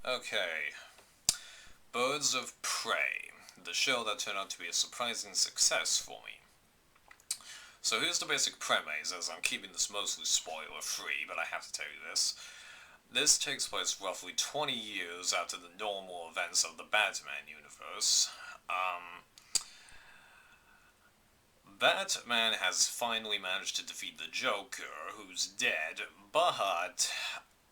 Okay, Birds of Prey, the show that turned out to be a surprising success for me. So here's the basic premise, as I'm keeping this mostly spoiler free, but I have to tell you this. This takes place roughly 20 years after the normal events of the Batman universe. Batman has finally managed to defeat the Joker, who's dead, but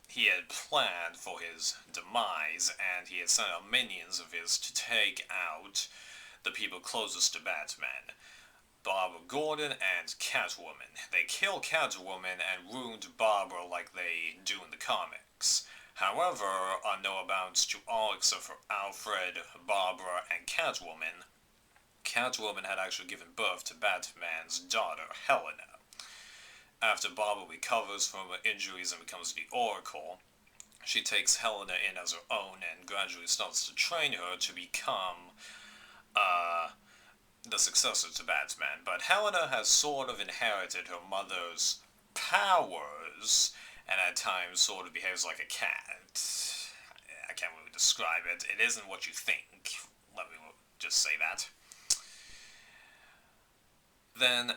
he had planned for his demise, and he had sent out minions of his to take out the people closest to Batman. Barbara Gordon and Catwoman. They kill Catwoman and ruined Barbara like they do in the comics. However, unbeknownst to all except for Alfred, Barbara, and Catwoman, Catwoman had actually given birth to Batman's daughter, Helena. After Barbara recovers from her injuries and becomes the Oracle, she takes Helena in as her own and gradually starts to train her to become the successor to Batman. But Helena has sort of inherited her mother's powers and at times sort of behaves like a cat. I can't really describe it. It isn't what you think. Let me just say that. Then,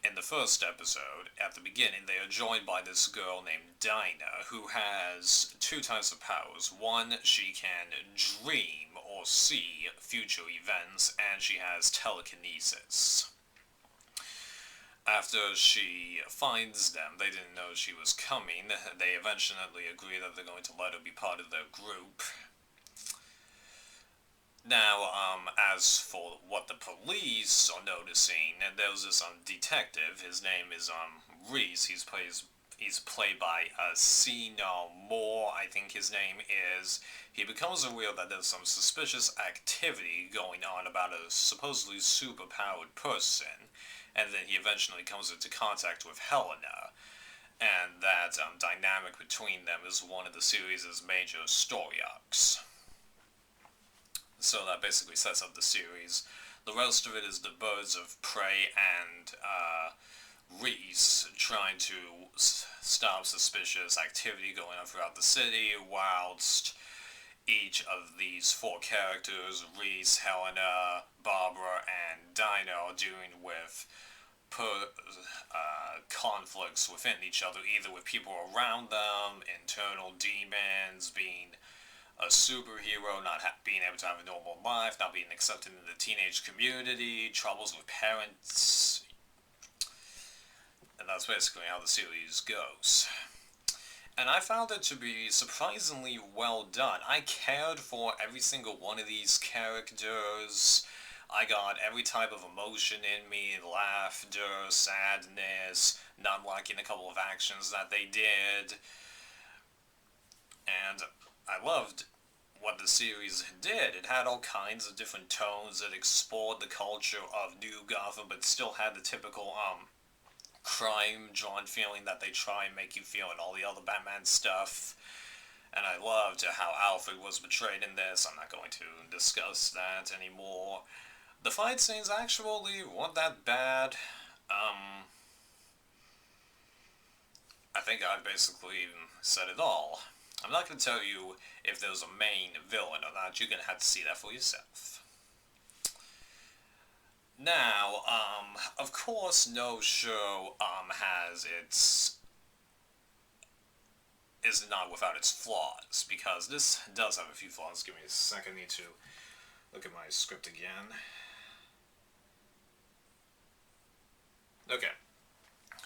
in the first episode, at the beginning, they are joined by this girl named Dinah, who has two types of powers. One, she can dream or see future events, and she has telekinesis. After she finds them, they didn't know she was coming. They eventually agree that they're going to let her be part of their group. Now, as for what the police are noticing, there's this detective. His name is Reese. He's played by Cena Moore, I think his name is. He becomes aware that there's some suspicious activity going on about a supposedly superpowered person, and then he eventually comes into contact with Helena. And that dynamic between them is one of the series' major story arcs. So that basically sets up the series. The rest of it is the Birds of Prey and Reese trying to stop suspicious activity going on throughout the city, whilst each of these four characters, Reese, Helena, Barbara, and Dinah, are dealing with conflicts within each other, either with people around them, internal demons, being a superhero, not being able to have a normal life, not being accepted in the teenage community, troubles with parents, and that's basically how the series goes. And I found it to be surprisingly well done. I cared for every single one of these characters. I got every type of emotion in me, laughter, sadness, not liking a couple of actions that they did. And I loved what the series did. It had all kinds of different tones. It explored the culture of New Gotham, but still had the typical crime-drawn feeling that they try and make you feel in all the other Batman stuff. And I loved how Alfred was portrayed in this. I'm not going to discuss that anymore. The fight scenes actually weren't that bad. I think I basically said it all. I'm not going to tell you if there's a main villain or not. You're going to have to see that for yourself. Now, of course, no show is not without its flaws, because this does have a few flaws. Give me a second. I need to look at my script again. Okay.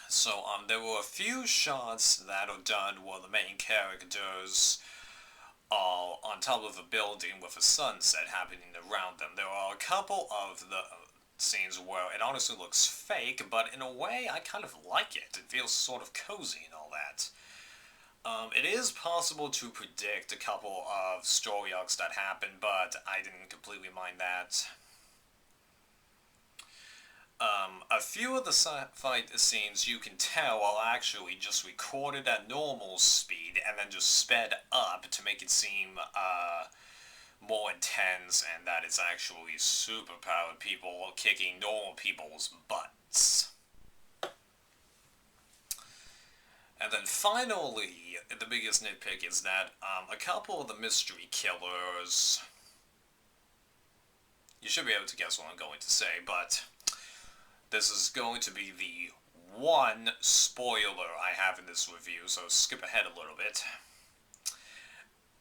So, there were a few shots that are done where the main characters are on top of a building with a sunset happening around them. There are a couple of the scenes where it honestly looks fake, but in a way, I kind of like it. It feels sort of cozy and all that. It is possible to predict a couple of story arcs that happen, but I didn't completely mind that. A few of the fight scenes you can tell are actually just recorded at normal speed and then just sped up to make it seem more intense, and that it's actually superpowered people kicking normal people's butts. And then finally, the biggest nitpick is that a couple of the mystery killers. You should be able to guess what I'm going to say, but this is going to be the one spoiler I have in this review, so skip ahead a little bit.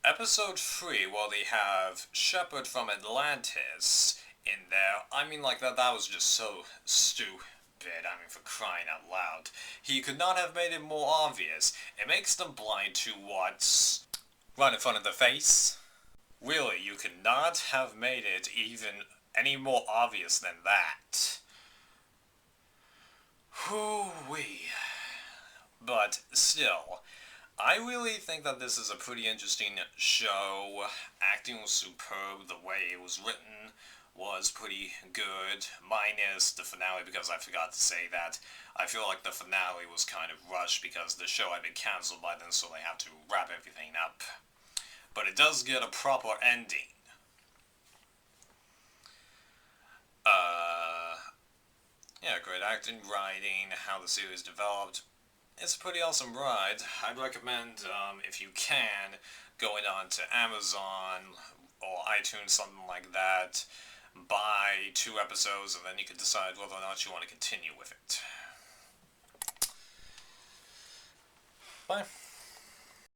Episode 3, well, they have Shepard from Atlantis in there. I mean, like, that was just so stupid. I mean, for crying out loud. He could not have made it more obvious. It makes them blind to what's right in front of the face. Really, you could not have made it even any more obvious than that. Whoo-wee. But still, I really think that this is a pretty interesting show. Acting was superb. The way it was written was pretty good. Minus the finale, because I forgot to say that. I feel like the finale was kind of rushed because the show had been cancelled by then, so they have to wrap everything up. But it does get a proper ending. Yeah, great acting, writing, how the series developed. It's a pretty awesome ride. I'd recommend, if you can, going on to Amazon or iTunes, something like that, buy 2 episodes, and then you can decide whether or not you want to continue with it. Bye.